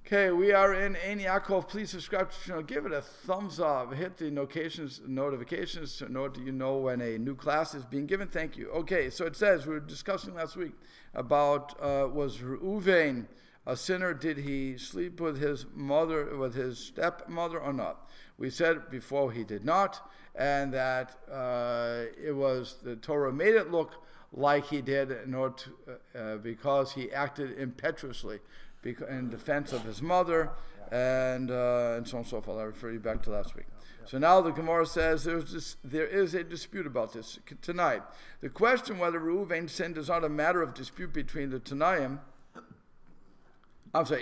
Okay, we are in Yaakov. Please subscribe to the channel. Give it a thumbs up. Hit the notifications to know that you know when a new class is being given. Thank you. Okay, so it says, we were discussing last week about was Reuven a sinner? Did he sleep with his mother, with his stepmother, or not? We said before he did not, and that it was the Torah made it look like he did in order to, because he acted impetuously in defense of his mother, and so on and so forth. I refer you back to last week. So now the Gemara says there is a dispute about this tonight. The question whether Reuven sinned is not a matter of dispute between the Tanaim.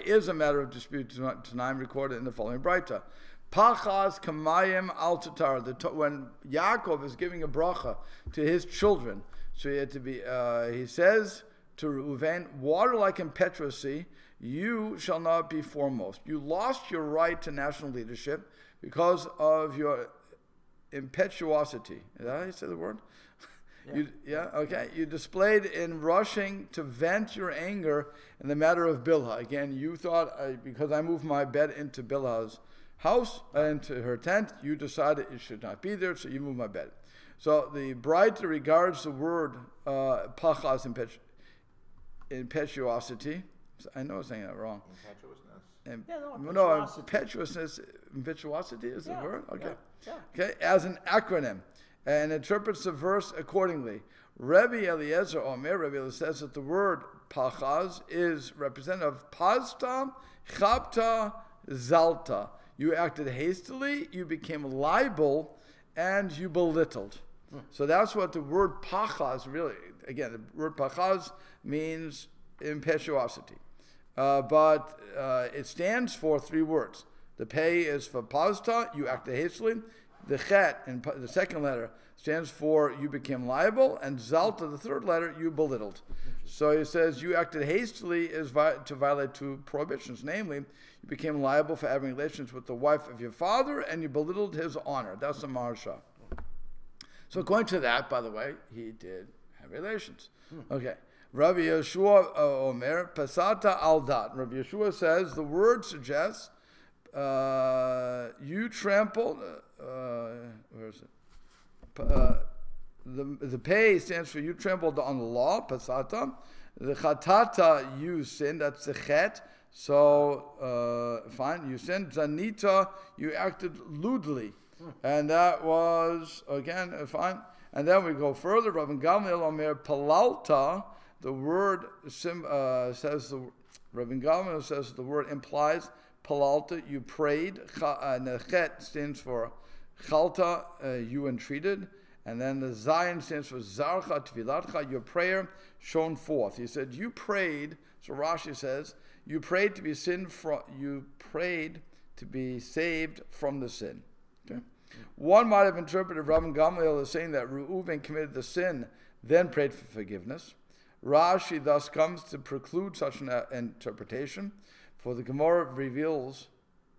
Is a matter of dispute Tanaim recorded in the following Braita. Pachas kamayim al tatar. When Yaakov is giving a bracha to his children, so he had to be. He says to Reuven, water like impetuosity, you shall not be foremost. You lost your right to national leadership because of your impetuosity. Is that how you say the word? Yeah. Okay. You displayed in rushing to vent your anger in the matter of Bilhah. Again, you thought, because I moved my bed into Bilhah's house, into her tent, you decided it should not be there, so you moved my bed. So the Braita regards the word pachas, impetuosity. I know I'm saying that wrong. Impetuosity is the word? Okay. Okay, as an acronym, and interprets the verse accordingly. Rabbi Eliezer says that the word pachaz is representative of pasta, chapta, zalta. You acted hastily, you became liable, and you belittled. So that's what the word pachaz really, again, the word pachaz means impetuosity. But it stands for three words. The pei is for pasta, you acted hastily. The chet, in the second letter, stands for you became liable, and zalta, the third letter, you belittled. So he says you acted hastily is to violate two prohibitions, namely, you became liable for having relations with the wife of your father, and you belittled his honor. That's the marsha. So according to that, by the way, he did have relations. Okay. Rabbi Yeshua Omer, Pasata al-Dat. Rabbi Yeshua says the word suggests you trampled, where is it? The pei stands for you trampled on the law, Pasata. The chatata, you sinned, that's the chet. So, fine, you sinned. Zanita, you acted lewdly. And that was, again, fine. And then we go further. Reuven Gamliel Omer, Palalta. The word says Reuven Gamliel says the word implies palalta, you prayed. Nechet stands for chalta, you entreated, and then the zayin stands for zarcha tvilatcha, your prayer shone forth. He said you prayed. So Rashi says you prayed to be saved from the sin. Okay? One might have interpreted Reuven Gamliel as saying that Reuven committed the sin, then prayed for forgiveness. Rashi thus comes to preclude such an interpretation, for the gemara reveals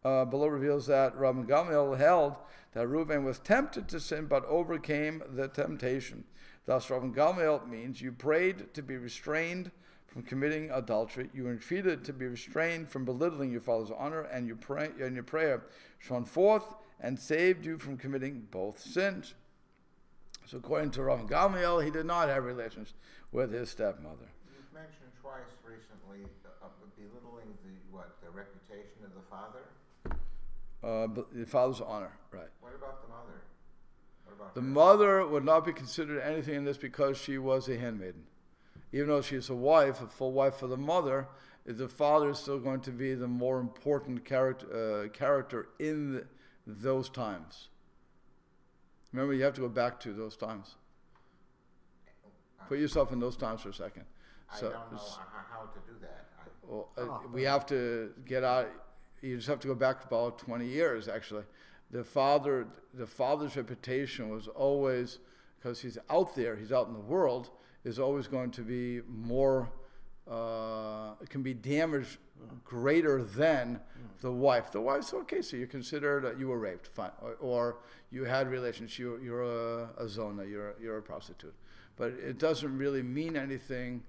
that Reuven Gamliel held that Reuven was tempted to sin but overcame the temptation. Thus, Reuven Gamliel means you prayed to be restrained from committing adultery, you entreated to be restrained from belittling your father's honor, and your prayer shone forth and saved you from committing both sins. So according to Reuven Gamliel, he did not have relations with his stepmother. You've mentioned twice recently belittling the reputation of the father. The father's honor, right. What about the mother? The mother would not be considered anything in this because she was a handmaiden. Even though she's a wife, a full wife for the mother, the father is still going to be the more important character in those times. Remember, you have to go back to those times. Put yourself in those times for a second. So, I don't know how to do that. We have to get out. You just have to go back about 20 years, actually. The father's reputation was always, because he's out there, he's out in the world, is always going to be more, it can be damaged greater than the wife. The wife's okay, so you're considered, you were raped, fine. Or you had relations, you're a zona, you're a prostitute. But it doesn't really mean anything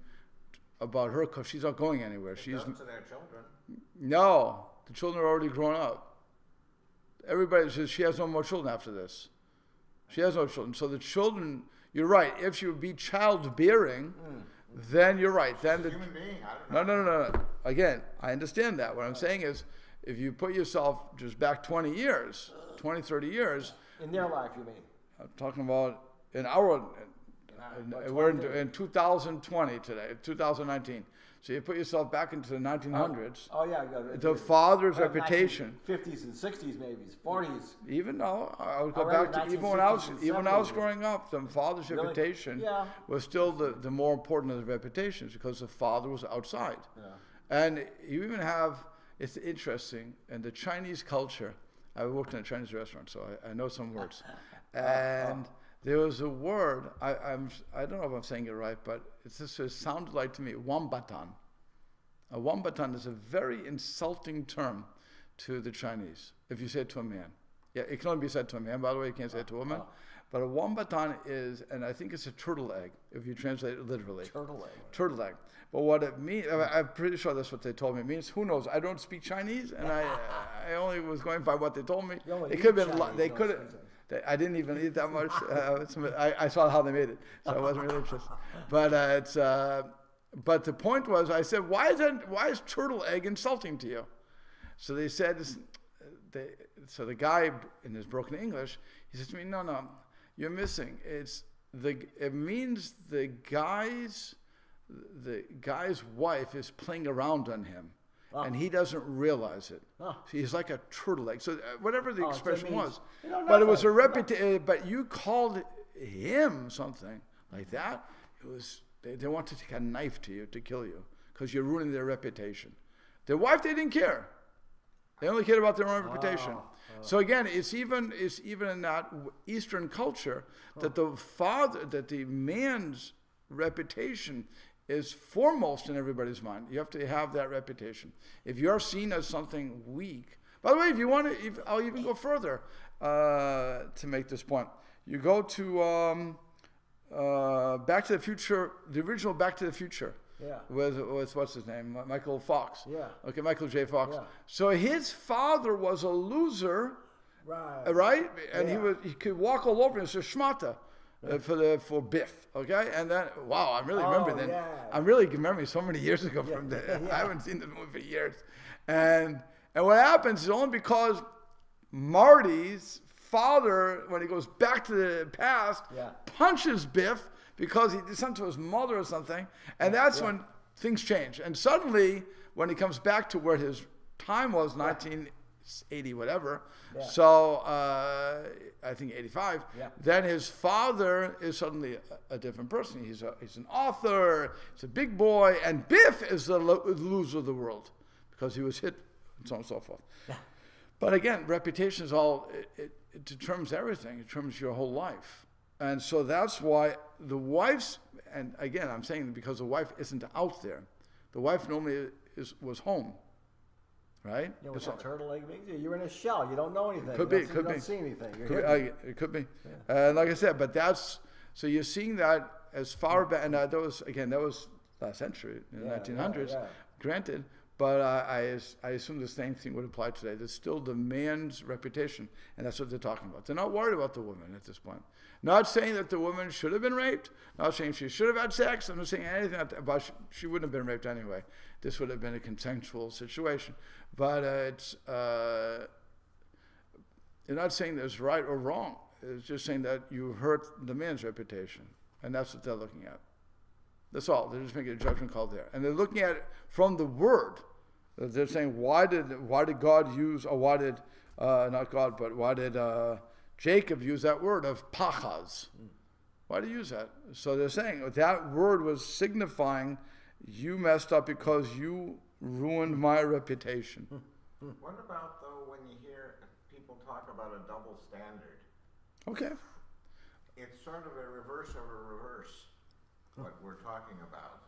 about her because she's not going anywhere. She's to their children. No. The children are already grown up. Everybody says she has no more children after this. She has no children. So the children, you're right. If she would be childbearing, then you're right. Then the human being. I don't know. No. Again, I understand that. What I'm saying is, if you put yourself just back 20 years, 20, 30 years. In their life, you mean? I'm talking about in our, we're in 2020 today, 2019. So you put yourself back into the 1900s. Oh yeah. The father's reputation. 50s and 60s, maybe 40s. Even though I would go back to even when I was growing up, the father's reputation was still the more important of the reputations because the father was outside. Yeah. And you even have, it's interesting, in the Chinese culture, I worked in a Chinese restaurant, so I know some words. And there was a word, I don't know if I'm saying it right, but it sounded like to me, wambatan. A wambatan is a very insulting term to the Chinese, if you say it to a man. Yeah, it can only be said to a man, by the way, you can't say it to a woman. But a wambatan is, and I think it's a turtle egg, if you translate it literally. Turtle egg. Turtle egg. But what it means, I'm pretty sure that's what they told me. It means, who knows? I don't speak Chinese, and I only was going by what they told me. It could have been, they could have, I didn't even eat that much. I saw how they made it, so I wasn't really interested. But but the point was, I said, why is turtle egg insulting to you? So they said, so the guy in his broken English, he said to me, no, you're missing. It means the guy's wife is playing around on him, and he doesn't realize it. So he's like a turtle egg. So whatever the expression was, but it was a reputation. But you called him something like that. It was they want to take a knife to you to kill you because you're ruining their reputation. Their wife, they didn't care. They only cared about their own reputation. So again, it's even in that Eastern culture that the man's reputation is foremost in everybody's mind. You have to have that reputation. If you're seen as something weak, by the way, if you want to, I'll even go further to make this point. You go to Back to the Future, the original Back to the Future. Yeah. With what's his name? Michael Fox. Yeah. Okay, Michael J. Fox. Yeah. So his father was a loser. Right. Right? And he could walk all over and say schmata for Biff. Okay? And then I really remember then. Yeah. I'm really remembering so many years ago from that. I haven't seen the movie for years. And what happens is only because Marty's father, when he goes back to the past, punches Biff because he did something to his mother or something, and that's when things change. And suddenly, when he comes back to where his time was, 1980, whatever, so I think 85, then his father is suddenly a different person. He's an author, he's a big boy, and Biff is the loser of the world because he was hit, and so on and so forth. Yeah. But again, reputation is all, it determines everything. It determines your whole life. And so that's why the wife's, and again, I'm saying because the wife isn't out there. The wife normally was home, right? You know what that turtle egg means? You're in a shell. You don't know anything. Could be. You don't see anything. It could be. Yeah. Like I said, but so you're seeing that as far back, and that was last century, in the 1900s, granted. But I assume the same thing would apply today. There's still the man's reputation, and that's what they're talking about. They're not worried about the woman at this point. Not saying that the woman should have been raped. Not saying she should have had sex. I'm not saying anything about she wouldn't have been raped anyway. This would have been a consensual situation. But you're not saying there's right or wrong. It's just saying that you hurt the man's reputation, and that's what they're looking at. That's all. They're just making a judgment call there, and they're looking at it from the word. They're saying, why did God use, or why did not God, but why did Jacob use that word of pachaz? Why did he use that? So they're saying that word was signifying you messed up because you ruined my reputation. What about though when you hear people talk about a double standard? Okay. It's sort of a reverse of a reverse. What we're talking about,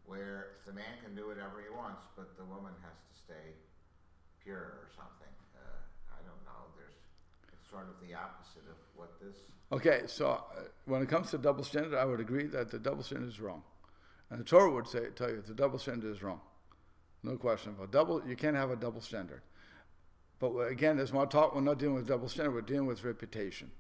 where the man can do whatever he wants, but the woman has to stay pure or something. I don't know. It's sort of the opposite of what this. Okay, so when it comes to double standard, I would agree that the double standard is wrong, and the Torah would tell you the double standard is wrong. No question about you can't have a double standard. But again, we're not dealing with double standard, we're dealing with reputation.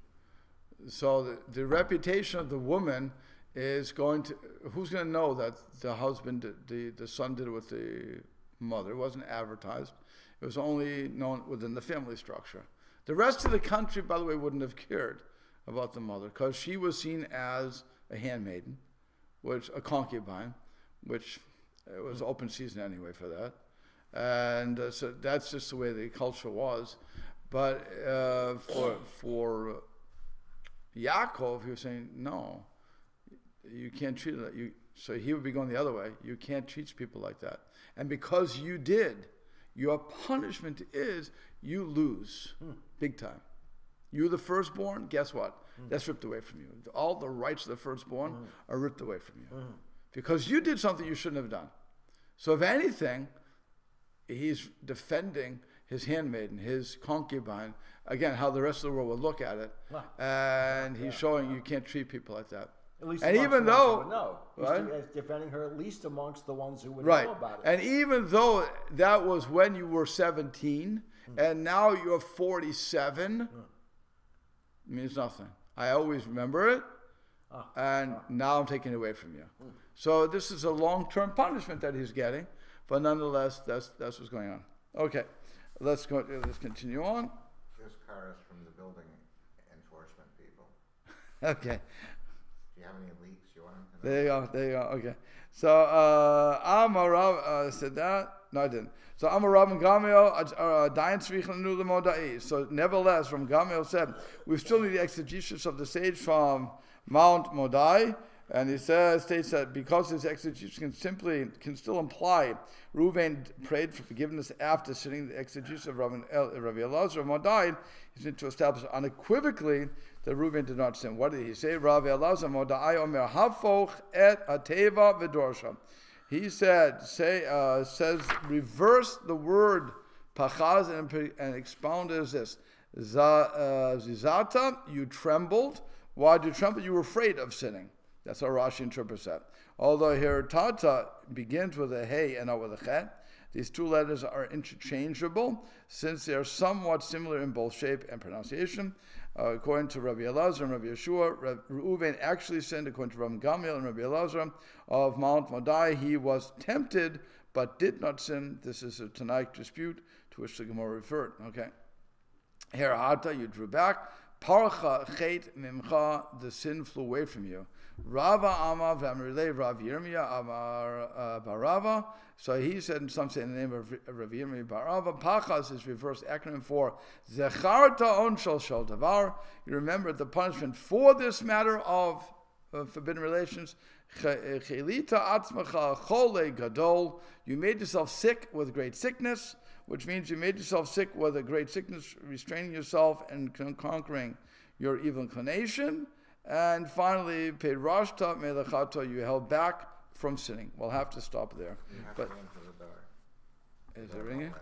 So the reputation of the woman is who's going to know that the husband, the son did it with the mother? It wasn't advertised. It was only known within the family structure. The rest of the country, by the way, wouldn't have cared about the mother because she was seen as a handmaiden, a concubine, which it was open season anyway for that. And so that's just the way the culture was. But for Yaakov, he was saying, no, you can't treat it. So he would be going the other way. You can't treat people like that. And because you did, your punishment is you lose big time. You're the firstborn, guess what? That's ripped away from you. All the rights of the firstborn are ripped away from you. Because you did something you shouldn't have done. So if anything, he's defending his handmaiden, his concubine, again, how the rest of the world would look at it. And he's showing you can't treat people like that. At least and even though, he's defending her at least amongst the ones who would know about it. And even though that was when you were 17, and now you're 47, it means nothing. I always remember it, and now I'm taking it away from you. So this is a long-term punishment that he's getting, but nonetheless, that's what's going on. Okay, let's continue on. This car is from the building enforcement people. Okay. Do you have any leaks you want to know? There you go. Okay. So Amarav said that. No, I didn't. So Amarav and Gamil Dayan Tzrichen Nu Lemodai. So nevertheless, from Gamil said, we still need the exegesis of the sage from Mount Modai. And he states that because this exegesis can still imply Reuven prayed for forgiveness after sitting the exegesis of Rabbi Elazar of Modai, he's to establish unequivocally that Reuven did not sin. What did he say? Rabbi Elazar Modai Omer Hafoch et Ateva V'Dorsha. He says reverse the word pachaz and expound it as this: Zizata, you trembled. Why did you tremble? You were afraid of sinning. That's how Rashi interprets that. Although here Tata begins with a hey and not with a chet, these two letters are interchangeable since they are somewhat similar in both shape and pronunciation. According to Rabbi Elazar and Rabbi Yeshua, Reuven actually sinned, according to Rabbi Gamliel and Rabbi Elazar of Mount Modai. He was tempted but did not sin. This is a Tanaic dispute to which the Gemara referred. Okay. Here Hata, you drew back. Parcha chet mimcha, the sin flew away from you. Rava Amar V'Amrilei Rav Yirmiyah Amar Barava. So he said, and some say in the name of Rav Yirmiyah Barava, Pachas is reverse acronym for Zecharta Onshal Shal Davar. You remember the punishment for this matter of forbidden relations. Chelita Atzmacha Chole Gadol. You made yourself sick with great sickness, which means you made yourself sick with a great sickness, restraining yourself and conquering your evil inclination. And finally, Peirashta Melechato, you held back from sinning. We'll have to stop there. You have to ring for the door. Is it ringing?